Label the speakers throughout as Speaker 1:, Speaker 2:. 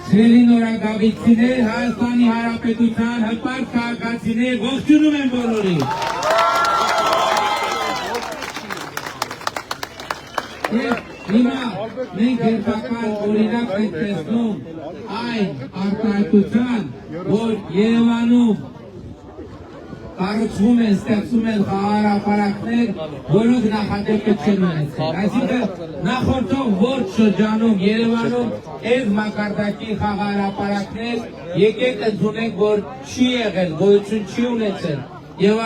Speaker 1: Սիրելի նորագավիթներ, Հայաստանի Հանրապետության հպարտ քաղաքացիներ, ողջունում եմ բոլորին։ Հիմա մենք երբական օրինակ ենք տեսնում այն արտահայտության, որ Երևանում կառուցվում են, ստեղծում են խաղահարապարակներ, որոնք նախադեպը չեն ունեցել։ Այսինքն նախորդող ողջ շրջանում Երևանում այս մակարդակի խաղահարապարակներ եկեք ընդունենք, որ չի եղել, գոյություն չի ունեցել։ Եվ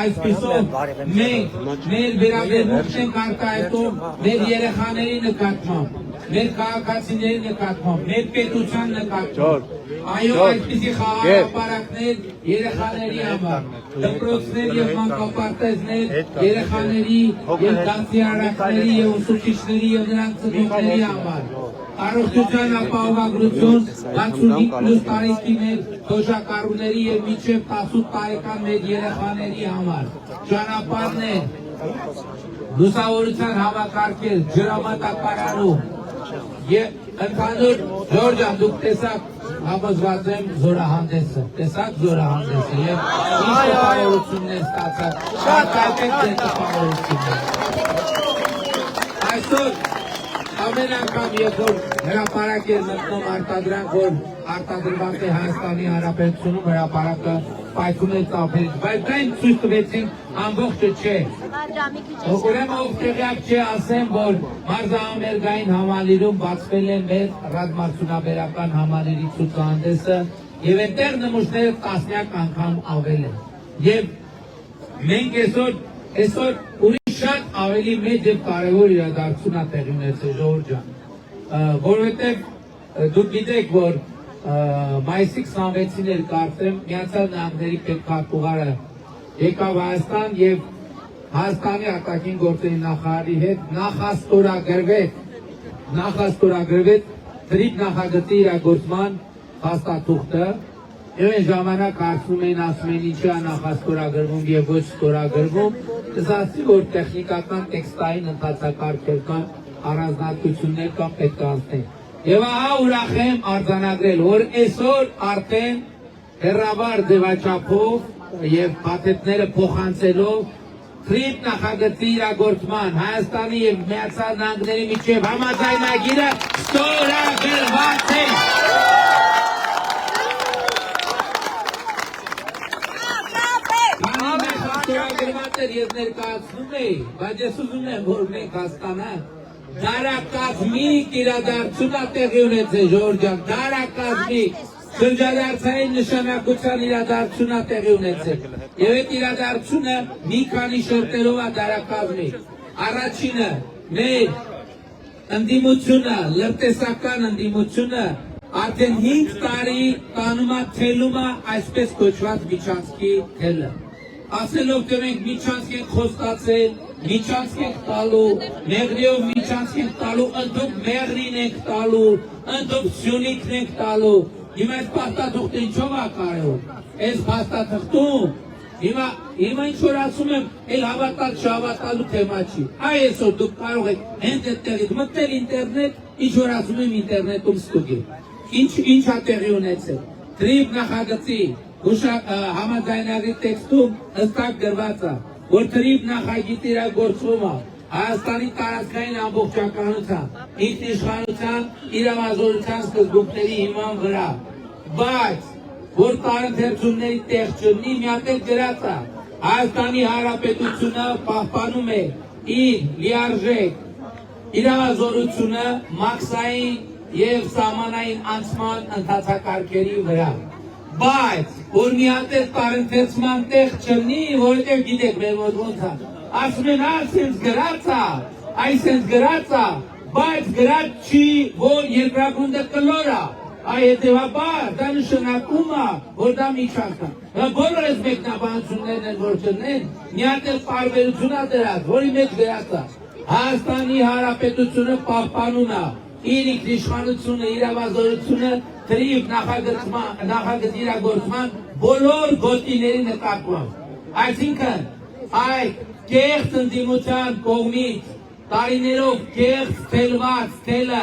Speaker 1: այսպիսով մենք մեր վերաբերմունքն ենք արտահայտում մեր երեխաների նկատմամբ, մեր քաղաքացիների նկատմամբ, մեր պետության նկատմամբ։ Այո, այսպիսի խաղահարապարակներ երեխաների համար, դպրոցներ եւ մանկապարտեզներ երեխաների եւ դասարանների եւ ուսուցիչների եւ նրանց ծնողների համար։ Առողջության ապահովագրություն 65+ տարեկան մեր դոժակառուների եւ մինչեւ 18 տարեկան մեր երեխաների համար։ Ճանապարհներ, լուսավորության համակարգեր, ջրամատակարարում եւ ընդհանուր Ժորժան դուք տեսաք համոզված եմ զորահանդեսը, տեսաք զորահանդեսը եւ ինչ տպավորություններ ստացաք, շարքայտեք ձեր տպավորությունները։ Այսօր ամեն անգամ երբ որ հրապարակ է մտնում արտադրանք, որ արտադրված է Հայաստանի Հանրապետությունում, հրապարակը պայթում է ծափերից, բայց դա ինձ ցույց տվեցին ամբողջը չէ։ Ուրեմն ով տեղյակ չէ, ասեմ, որ մարզահամերգային համալիրում բացվել է մեր ռազմարդյունաբերական համալիրի ցուցահանդեսը եւ այնտեղ նմուշները տասնյակ անգամ ավել են։ Եվ մենք այսօր շատ ավելի մեծ եւ կարևոր իրադարձություն է տեղի ունեցել, Ժողովուրդ ջան, որովհետեւ դուք գիտեք, որ մայիսի 26-ին էր կարծեմ Միացյալ Նահանգների պետքարտուղարը եկավ Հայաստան եւ Հայաստանի արտաքին գործերի նախարարի հետ նախաստորագրվեց թրիփ նախագծի իրագործման փաստաթուղթը եւ այն ժամանակ հարցնում էին, ասում են ինչի է նախաստորագրվում եւ ոչ ստորագրվում, ասացի, որ տեխնիկական տեքստային ընթացակարգեր կան, առանձնահատկություններ կան, պետք է անցնեն։ Եվ ահա ուրախ եմ արձանագրել, որ այսօր արդեն հեռավար ձևաչափով եւ փաթեթները փոխանցելով թրիփ նախագծի իրագործման Հայաստանի եւ Միացյալ Նահանգների միջեւ համաձայնագիրը ստորագրված է։ Ես ներկայացնում էի, բայց ես ուզում եմ, որ մենք հասկանանք, դարակազմիկ իրադարձություն է տեղի ունեցել, Ժողովուրդ ջան, դարակազմիկ, շրջադարձային նշանակության իրադարձություն է տեղի ունեցել։ Եվ այդ իրադարձությունը մի քանի շերտերով է դարակազմիկ։ Առաջինը, մեր ընդդիմությունը, լրտեսական ընդդիմությունը արդեն 5 տարի տանում է թելում է այսպես կոչված միջանցքի թելը։ Ասելով թե մենք միջանցք ենք խոստացել, միջանցք ենք տալու, մեղրիով միջանցք ենք տալու, ընդդուք մեղրին ենք տալու, ընդդուք Սյունիքն ենք տալու։ Հիմա այս փաստաթուղթը ինչով է կարևոր։ Այս փաստաթղթում հիմա ինչ որ ասում եմ, էլ հավատալ չհավատալու թեմա չի։ Այսօր դուք կարող եք հենց այդտեղից մտնել ինտերնետ, ինչ որ ասում եմ ինտերնետում ստուգել։ Ինչ է տեղի ունեցել։ Թրիփ նախագծի համաձայնագրի տեքստում հստակ գրված է, որ թրիփ նախագծի իրագործումը Հայաստանի տարածքային ամբողջականության, ինքնիշխանության, իրավազորության սկզբունքների հիման վրա, բայց որ տարընթերցումների տեղ չլինի, մի հատ էլ գրած է, Հայաստանի Հանրապետությունը պահպանում է իր լիարժեք իրավազորությունը մաքսային եւ սահմանային անցման ընթացակարգերի վրա։ Բայց որ մի հատ էլ տարընթերցման տեղ չլինի, որովհետեւ գիտեք մեր մոտ ոնց է, ասում են այսպես գրած է, այսպես գրած է, բայց գրած չի, որ երկրագունդը կլոր է, հետևաբար դա նշանակում է, որ դա միջանցք է։ Բոլոր այս մեկնաբանություններն են, որ չլինեն, մի հատ էլ տարբերություն է դրած, որի մեջ գրած է Հայաստանի Հանրապետությունը պահպանում է իր ինքնիշխանությունը, իրավազորությունը թրիփ նախագծի իրագործման բոլոր գոտիների նկատմամբ։ Այսինքն այդ կեղծ ընդդիմության կողմից տարիներով կեղծ թելված թելը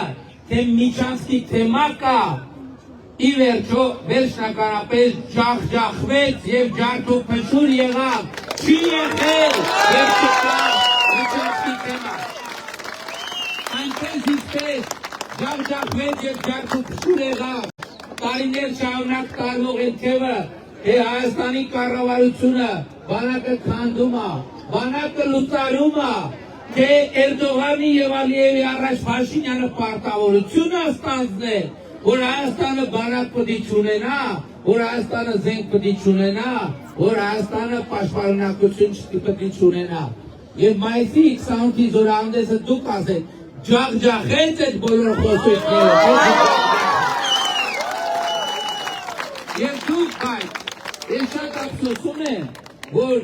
Speaker 1: թե միջանցքի թեմա կա, ի վերջո վերջնականապես ջախջախվեց եւ ջարդուփշուր եղավ, չի եղել եւ չկա միջանցքի թեմա։ Այնպես իսկես ջախջախվեց եւ ջարդուփշուր եղավ, տարիներ շարունակ տարվող են թեւը, Հայաստանի կառավարությունը բանակը քանդում է, բանակը լուծարում է, թե Էրդողանի եւ Ալիևի առաջ Փաշինյանը պարտավորությունը ստանձնել, որ Հայաստանը բանակ պիտի չունենա, որ Հայաստանը զենք պիտի չունենա, որ Հայաստանը պաշտպանունակություն պիտի չունենա։ Եվ մայիսի 28-ի զորահանդեսը դուք ասեք, ջախջախեց այդ բոլոր խոսույթները։ Եվ դուք բայց, ես շատ ափսոսում եմ, որ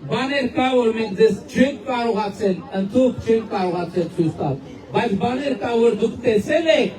Speaker 1: բաներ կա, որ մենք ձեզ չենք կարողացել, ընդհանուր չենք կարողացել ցույց տալ, բայց բաներ կա, որ դուք տեսել եք,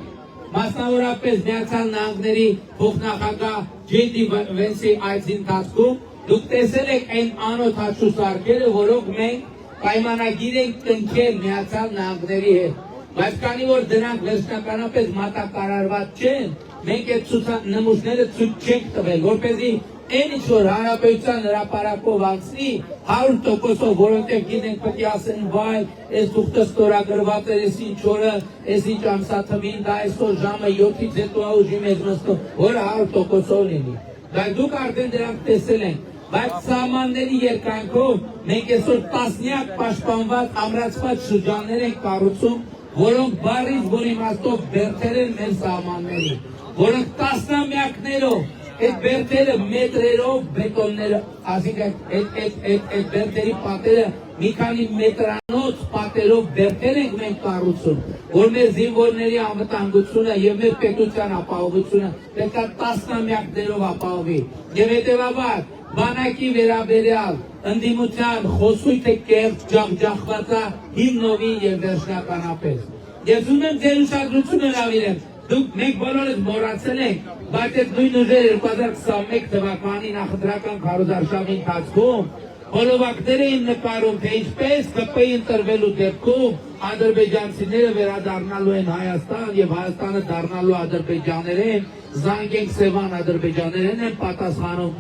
Speaker 1: մասնավորապես Միացյալ Նահանգների փոխնախագահ Ջեյդի Վենսի այցի ընթացքում, դուք տեսել եք այն անօթաչու սարքերը, որոնք մենք պայմանագիր ենք կնքել Միացյալ Նահանգների հետ, բայց քանի որ դրանք վերջնականապես մատակարարված չեն, մենք այդ նմուշները ցույց չենք տվել, որպեսզի այն ինչ որ հանրապետության հրապարակով անցնի 100%-ով, որոնտեղ գիտենք պետք է ասեն վայ, այս թուղթը ստորագրված էր, այս ինչ օրը, այս ինչ ամսաթվին, դա այսօր ժամը 7-ից հետո ուժի մեջ նստում, որը 100%-ով լինի։ Բայց դուք արդեն դրանք տեսել ենք, բայց սահմանների երկայնքով մենք այսօր տասնյակ պաշտպանված ամրացված շրջաններ ենք կառուցում, որոնք բառից որ իմաստով բերդեր են մեր սահմանների, որոնք տասնամյակներով այդ բերդերը մետրերով բետոնները, ասիկան այդ բերդերի պատերը մի քանի մետրանոց պատերով բերդեր ենք մենք կառուցում, որ մեր զինվորների անվտանգությունը եւ մեր պետության ապահովությունը պետք է տասնամյակներով ապահովի։ Եվ հետեւաբար բանակի վերաբերյալ ընդդիմության խոսույթը կեղծ ջախջախված է հիմնովի եւ վերջնականապես։ Ես ուզում եմ ձեր ուշադրությունը հրավիրեմ, դուք մենք բոլորս մոռացել ենք, բայց այդ նույն ուժերը 2021 թվականի նախընտրական քարոզարշավի ընթացքում բոլովակներ էին նկարում, թե ինչպես ԿՊ-ի ընտրվելու դեպքում ադրբեջանցիները վերադառնալու են Հայաստան եւ Հայաստանը դառնալու ադրբեջաներեն, Զանգենք Սևան ադրբեջաներեն են պատասխանում։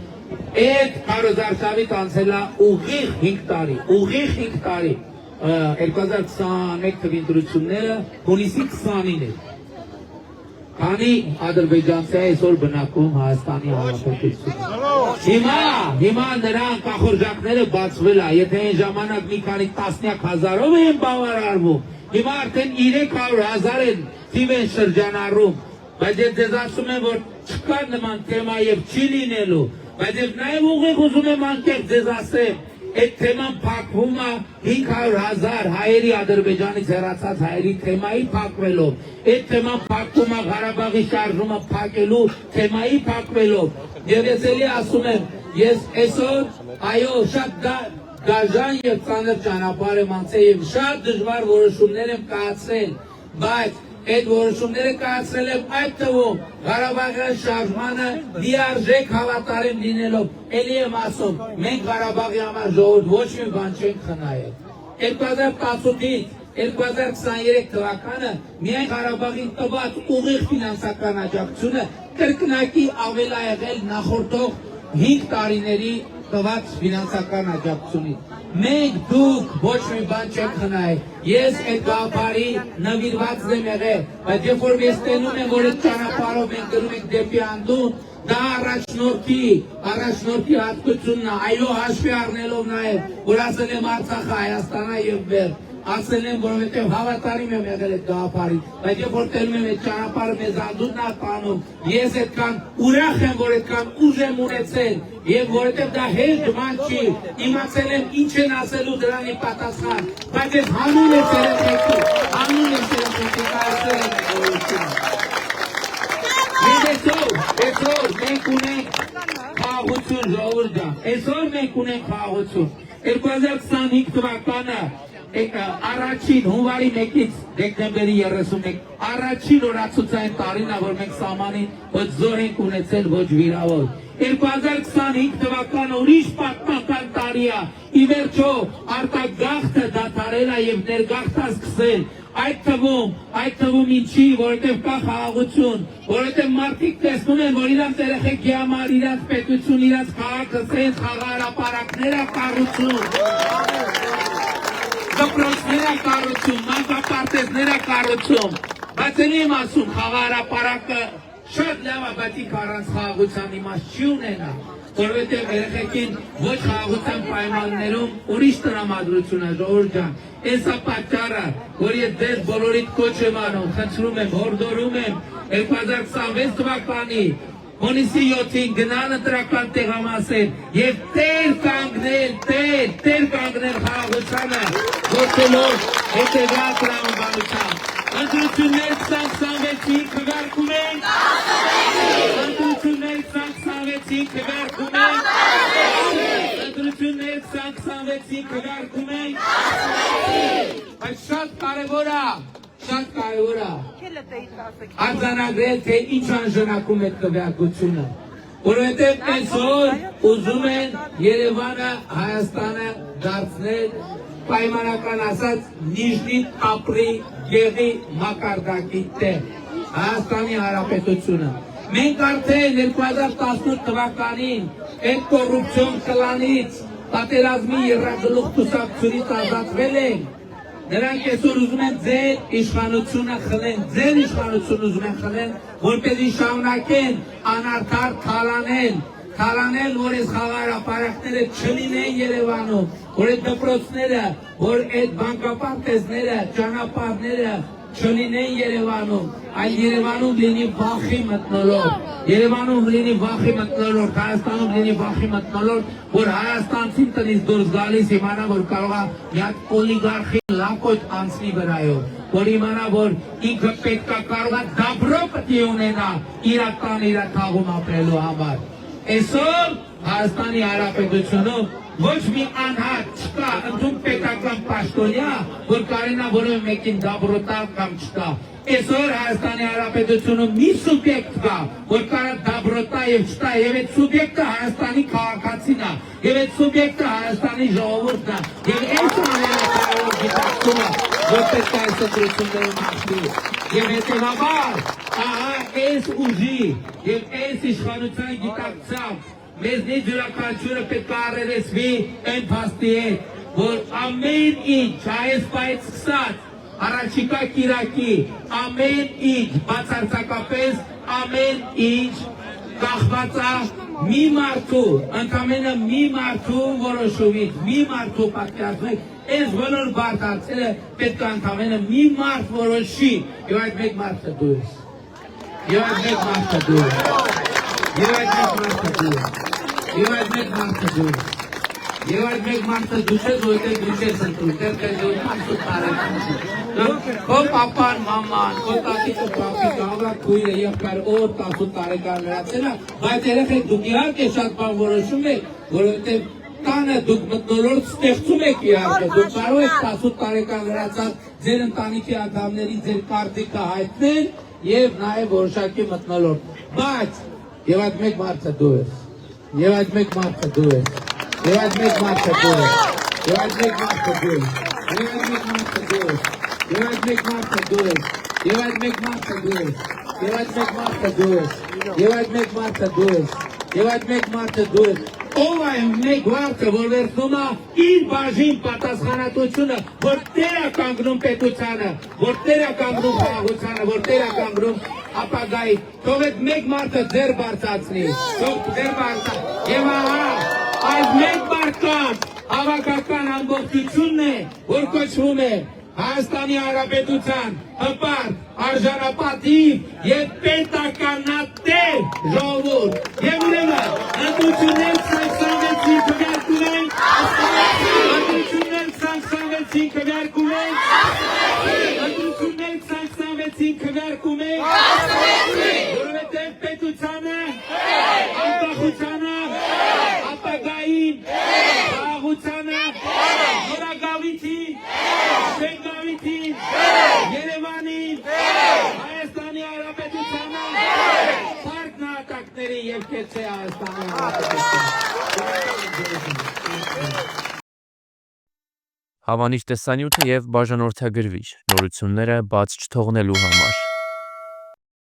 Speaker 1: Այդ քարոզարշավից անցել է ուղիղ 5 տարի, 2021 թվականի ընտրությունները հունիսի 20-ին էր։ Քանի ադրբեջանցի այսօր բնակվում Հայաստանի Հանրապետությունում։ Հիմա նրանք կախորժակները բացվել է, եթե այն ժամանակ մի քանի տասնյակ հազարով էին բավարարվում, հիմա արդեն 300,000 են թիվ են շրջանառում, բայց ես ձեզ ասում եմ, որ չկա նման թեմա եւ չի լինելու, բայց ես նաեւ ուղիղ ուզում եմ անկեղծ ձեզ ասեմ, այդ թեման փակվում է 500,000 հայերի Ադրբեջանից հեռացած հայերի թեմայի փակվելով, այդ թեման փակվում է Ղարաբաղի շարժումը փակելու թեմայի փակվելով, եւ ես էլի ասում եմ, ես այսօր այո շատ դաժան եւ ծանր ճանապարհ եմ անցել եւ շատ դժվար որոշումներ եմ կայացրել, բայց այդ որոշումները կայացրել եմ այդ թվում Ղարաբաղի շարժմանը լիարժեք հավատարիմ լինելով, էլի եմ ասում, մենք Ղարաբաղի համար ժողովուրդ ոչ մի բան չենք խնայել։ 2018-ից 2023 թվականը միայն Ղարաբաղին տված ուղիղ ֆինանսական աջակցությունը կրկնակի ավել է եղել նախորդող 5 տարիների տված ֆինանսական աջակցությունից։ Մենք դուք ոչ մի բան չեք խնայել։ Ես այդ գաղափարի նվիրվածն եմ եղել, բայց երբ որ ես տենում եմ, որ այդ ճանապարհով մենք գնում ենք դեպի անդուն, դա առաջնորդի հատկությունն է, այո հաշվի առնելով նաև, որ ասել եմ Արցախը Հայաստանա եւ վերջ, ասել եմ, որովհետեւ հավատարիմ եմ եղել այդ գաղափարին, բայց երբ որ տենում եմ այդ ճանապարհը մեզ անդունն է տանում, ես այդքան ուրախ եմ, որ այդքան ուժ եմ ունեցել, եւ որովհետեւ դա հեշտ բան չի, իմացել եմ ինչ են ասելու դրանի պատասխան, բայց ես հանուն եմ ցերեկի, այսօր մենք ունենք խաղաղություն, ժողովուրդ ջան, այսօր մենք ունենք խաղաղություն, 2025 թվականը առաջին հունվարի 1-ից դեկտեմբերի 31 առաջին օրացուցային տարին է, որ մենք սահմանին ոչ զոհ ենք ունեցել, ոչ վիրավոր։ 2025 թվականը ուրիշ պատմական տարի է, ի վերջո արտագաղթը դադարել է եւ ներգաղթը սկսել, այդ թվում ինչի, որովհետև կա խաղաղություն, որովհետև մարդիկ տեսնում են, որ իրանց երեխեք համար, իրանց պետություն, իրանց քաղաքը, սենց խաղաղապարակները կառուցում, դպրոցները կառուցում, մանկապարտեզները կառուցում, բայց էլ եմ ասում, խաղաղապարակը շատ լավ է, բայց ինք առանց խաղաղության իմաստ չի ունենա, որովհետև երեխեքին ոչ խաղաղության պայմաններում ուրիշ տրամադրություն է, ժողովուրդ ջան, այս է պատճառը, որ ես ձեզ բոլորիդ կոչ եմ անում, խնդրում եմ, հորդորում եմ 2026 թվականի հունիսի 7-ին գնան ընտրական տեղամասեր եւ տեր կանգնել խաղաղությանը, գործելով հետեւյալ տրամաբանությամբ։ Ընտրություններ 2026-ին քվեարկում ենք, ընտրություններ 2026-ին քվեարկում ենք, ընտրություններ 2026-ին քվեարկում ենք, բայց շատ կարևոր է արձանագրել, թե ինչ անժանակում է քվեարկությունը, որովհետև այսօր ուզում են Երևանը, Հայաստանը դարձնել պայմանական ասած Նիժնի ապրի գեղի մակարդակի տեղ, Հայաստանի Հանրապետությունը։ Մենք արդեն 2018 թվականին այդ կոռուպցիոն կլանից պատերազմի եռագլուխ կուսակցությունից ազատվել ենք։ Նրանք այսօր ուզում են ձեր իշխանությունը խլեն, ձեր իշխանությունը ուզում են խլեն, որպեսզի շարունակեն անարդար թալանել, որ այս խաղաղապարակները չլինեն Երևանում, որ այդ դպրոցները, որ այդ բանկապարտեզները, ճանապարհները չլինեն Երևանում, այլ Երևանում լինի վախի մթնոլորտ, Երևանում լինի վախի մթնոլորտ, Հայաստանում լինի վախի մթնոլորտ, որ հայաստանցին տնից դուրս գալիս իմանա, որ կարող է մի հատ օլիգարխի լակոտ անցնի վրայով, որ իմանա, որ ինքը պետքա կարող է դաբրո պտի ունենա իր թաղում ապրելու համար։ Այսօր Հայաստանի Հանրապետությունում ոչ մի անհատ չկա, ընդդեմ պետական պաշտոնյա, որ կարենա որևէ մեկին դաբրոտալ կամ չտա։ Այսօր Հայաստանի Հանրապետությունում մի սուբյեկտ կա, որ կարա դաբրոտա եւ չտա, եւ այդ սուբյեկտը Հայաստանի քաղաքացին է, եւ այդ սուբյեկտը Հայաստանի ժողովուրդն է, եւ այս ամենակարևոր գիտակցումը, որ պետք է այս ընտրություններում հաշվի։ Եվ հետևաբար, այս ուժի եւ այս իշխանության գիտակցությամբ մեզնից յուրաքանչյուրը պետք է առերեսվի այն փաստի հետ, որ ամեն ինչ այս պայից սկսած առաջիկա կիրակի ամեն ինչ բացարձակապես ամեն ինչ կախված է մի մարդու, ընդամենը մի մարդու որոշումից, մի մարդու պատկերացնեք, այս բոլոր բարդացերը պետք է ընդամենը մի մարդ որոշի, եւ այդ մեկ մարդը դու ես, եւ այդ մեկ մարդը դու ես, եւ այդ մեկ մարդը դու ես, եւ այդ մեկ մարդը դու ես, եւ այդ մեկ մարդը դու ես, որտեղ դու ես ընտրում, քո պապան, մաման, քո տատիկը, պապիկը, ավրակ քույրը, եղբայրը, օր 18 տարեկան լրացել է, բայց երեխեք դուք իհարկե շատ բան որոշում եք, որովհետև տանը դուք մթնոլորտ ստեղծում եք իհարկե, դուք կարող եք 18 տարեկան լրացած ձեր ընտանիքի անդամներին ձեր կարծիքը հայտնել եւ նաեւ որոշակի մթնոլորտ, բայց եւ այդ մեկ մարդը դու ես, եւ այդ մեկ մարդը դու ես, եւ այդ մեկ մարդը դու ես, եւ այդ մեկ մարդը դու ես, եւ այդ մեկ մարդը դու ես, եւ այդ մեկ մարդը դու ես, եւ այդ մեկ մարդը դու ես, եւ այդ մեկ մարդը դու ես, եւ այդ մեկ մարդը դու ես, եւ այդ մեկ մարդը դու ես, ով է մեկ մարդը, որ վերցնում է իր բաժին պատասխանատվությունը, որ տեր է կանգնում պետությանը, որ տեր է կանգնում խաղաղությանը, որ տեր է կանգնում ապագայի, թող այդ մեկ մարդը ձեր բարձրացնի, թող ձեր բարձրացնի, եւ ահա այս մեկ մարդկանց հավաքական ամբողջությունն է, որ կոչվում է Հայաստանի Հանրապետության հպարտ, արժանապատիվ եւ պետականատեր ժողովուրդ։ Եվ ուրեմն ընտրություններ 2026-ին քվեարկում ենք, ընտրություններ 2026-ին քվեարկում ենք, ընտրություններ 2026-ին քվեարկում ենք, որովհետեւ պետությանը, անկախությանը, ապագային, խաղաղությանը, նորագավիթին, Շենգավիթին, Երևանին, Հայաստանի Հանրապետությանը, փառք նահատակների եւ կեցե Հայաստանի Հանրապետության։
Speaker 2: Հավանիր տեսանյութը եւ բաժանորդագրվիր նորությունները բաց չթողնելու համար։